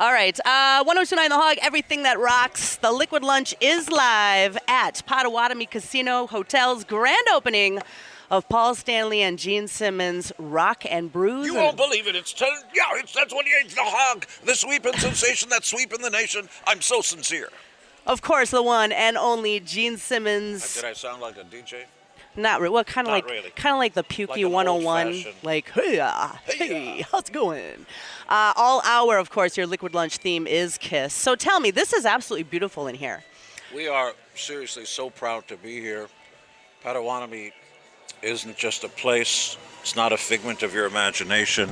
All right, 1029 The Hog, everything that rocks. The Liquid Lunch is live at Potawatomi Casino Hotel's grand opening of Paul Stanley and Gene Simmons' Rock and Brews. You won't believe it. It's 1028 The Hog, the sweeping sensation that's sweeping the nation. I'm so sincere. Of course, the one and only Gene Simmons. Did I sound like a DJ? Not really. Well, kind of like the Pukey Like 101. Like, hey, how's it going? All hour, of course, your Liquid Lunch theme is Kiss. So tell me, this is absolutely beautiful in here. We are seriously so proud to be here. Potawatomi isn't just a place. It's not a figment of your imagination.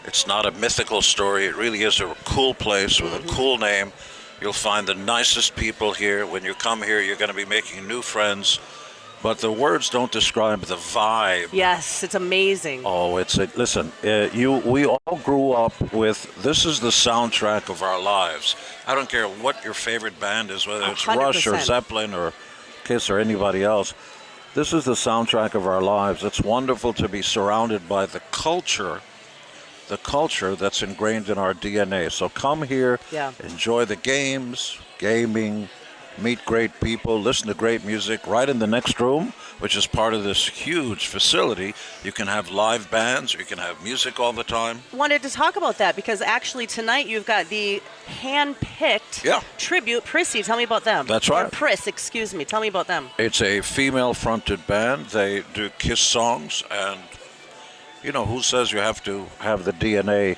It's not a mythical story. It really is a cool place with a cool name. You'll find the nicest people here. When you come here, you're going to be making new friends. But the words don't describe the vibe. Yes, it's amazing. Oh, listen, we all grew up with, this is the soundtrack of our lives. I don't care what your favorite band is, whether it's 100%. Rush or Zeppelin or Kiss or anybody else. This is the soundtrack of our lives. It's wonderful to be surrounded by the culture that's ingrained in our DNA. So come here, enjoy the games, gaming, meet great people, listen to great music. Right in the next room, which is part of this huge facility, you can have live bands, you can have music all the time. Wanted to talk about that because actually tonight you've got the hand-picked tribute Prissy. Tell me about them. That's right. Or Priss, excuse me. Tell me about them. It's a female-fronted band. They do Kiss songs, and you know, who says you have to have the DNA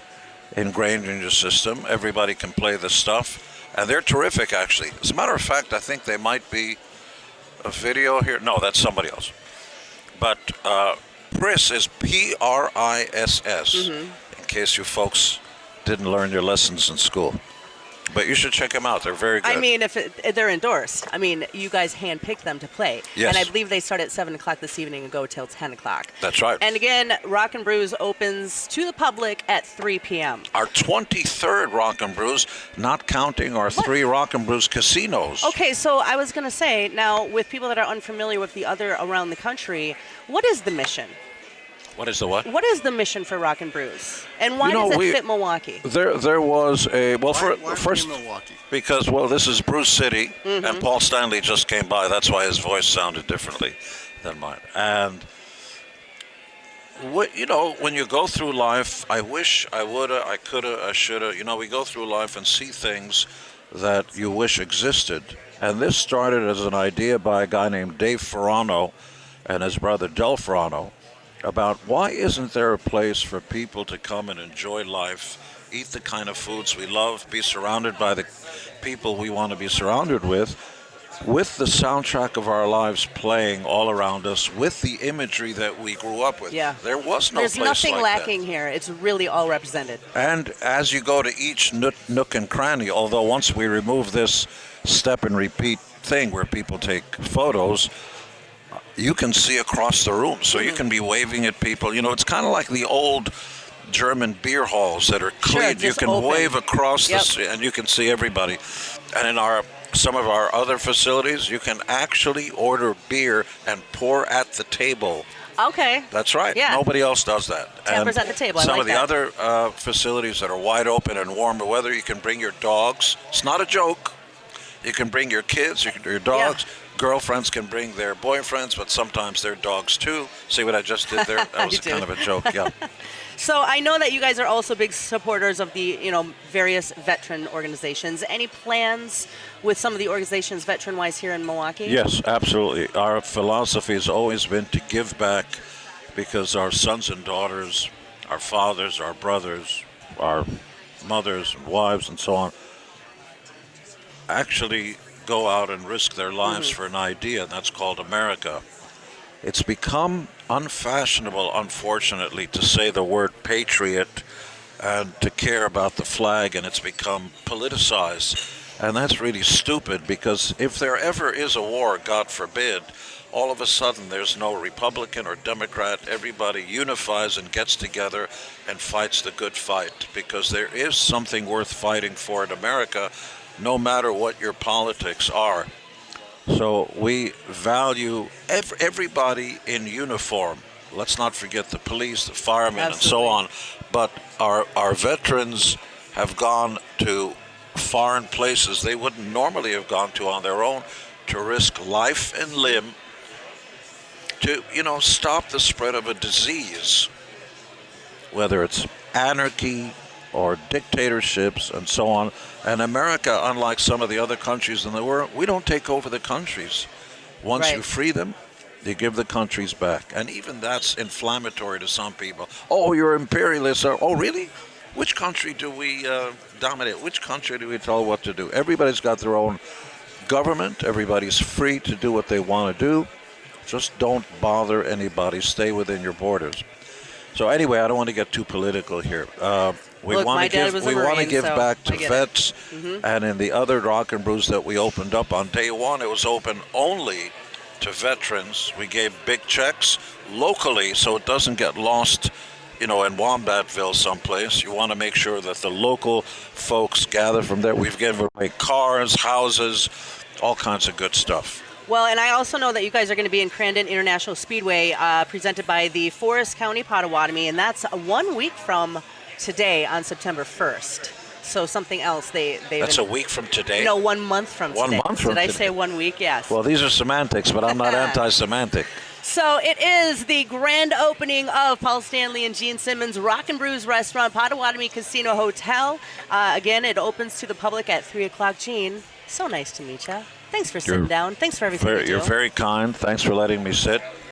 ingrained in your system? Everybody can play this stuff. And they're terrific, actually. As a matter of fact, I think they might be a video here. No, that's somebody else. But Priss is Priss, in case you folks didn't learn your lessons in school. But you should check them out. They're very good. I mean, if they're endorsed. I mean, you guys handpicked them to play. Yes. And I believe they start at 7 o'clock this evening and go till 10 o'clock. That's right. And again, Rock and Brews opens to the public at 3 p.m. Our 23rd Rock and Brews, not counting our 3 Rock and Brews casinos. Okay, so I was going to say, now, with people that are unfamiliar with the other around the country, what is the mission? What is the what? What is the mission for Rock and Brews? And why does it fit Milwaukee? There was a... Well, why first, Milwaukee? Because, this is Brews City, and Paul Stanley just came by. That's why his voice sounded differently than mine. And, when you go through life, I wish, I woulda, I coulda, I shoulda. We go through life and see things that you wish existed. And this started as an idea by a guy named Dave Ferrano and his brother Del Ferrano, about why isn't there a place for people to come and enjoy life, eat the kind of foods we love, be surrounded by the people we want to be surrounded with the soundtrack of our lives playing all around us, with the imagery that we grew up with. Yeah. There was no There's place nothing like lacking that. here. It's really all represented. And as you go to each nook and cranny, although once we remove this step and repeat thing where people take photos, you can see across the room, so you can be waving at people. It's kind of like the old German beer halls that are clean. Sure, you can wave across the street, and you can see everybody. And in some of our other facilities, you can actually order beer and pour at the table. Okay. That's right. Yeah. Nobody else does that. Tappers at the table. Some I like of the other facilities that are wide open and warmer weather, you can bring your dogs. It's not a joke. You can bring your kids, your dogs. Yeah. Girlfriends can bring their boyfriends, but sometimes their dogs too. See what I just did there? That was kind of a joke, yeah. So I know that you guys are also big supporters of the, various veteran organizations. Any plans with some of the organizations veteran-wise here in Milwaukee? Yes, absolutely. Our philosophy has always been to give back, because our sons and daughters, our fathers, our brothers, our mothers, wives, and so on, actually go out and risk their lives for an idea, and that's called America. It's become unfashionable, unfortunately, to say the word patriot and to care about the flag, and it's become politicized. And that's really stupid, because if there ever is a war, God forbid, all of a sudden there's no Republican or Democrat. Everybody unifies and gets together and fights the good fight, because there is something worth fighting for in America, no matter what your politics are. So we value everybody in uniform. Let's not forget the police, the firemen, and so on. But our veterans have gone to foreign places they wouldn't normally have gone to on their own to risk life and limb to, stop the spread of a disease, whether it's anarchy or dictatorships and so on. And America, unlike some of the other countries in the world, we don't take over the countries. Once you free them, you give the countries back. And even that's inflammatory to some people. Oh, you're imperialists. Oh, really? Which country do we dominate? Which country do we tell what to do? Everybody's got their own government. Everybody's free to do what they want to do. Just don't bother anybody. Stay within your borders. So anyway, I don't want to get too political here. We want to give back to vets, and in the other Rock and Brews that we opened up on day one, it was open only to veterans. We gave big checks locally so it doesn't get lost, in Wombatville someplace. You want to make sure that the local folks gather from there. We've given away cars, houses, all kinds of good stuff. Well, and I also know that you guys are going to be in Crandon International Speedway, presented by the Forest County Potawatomi, and that's 1 week from today on September 1st. So something else That's a week from today? No, 1 month from today. 1 month from today. Did I say 1 week? Yes. Well, these are semantics, but I'm not anti-semantic. So it is the grand opening of Paul Stanley and Gene Simmons Rock and Brews Restaurant, Potawatomi Casino Hotel. Again, it opens to the public at 3 o'clock. Gene, so nice to meet you. Thanks for sitting down. Thanks for everything you do. You're very kind. Thanks for letting me sit.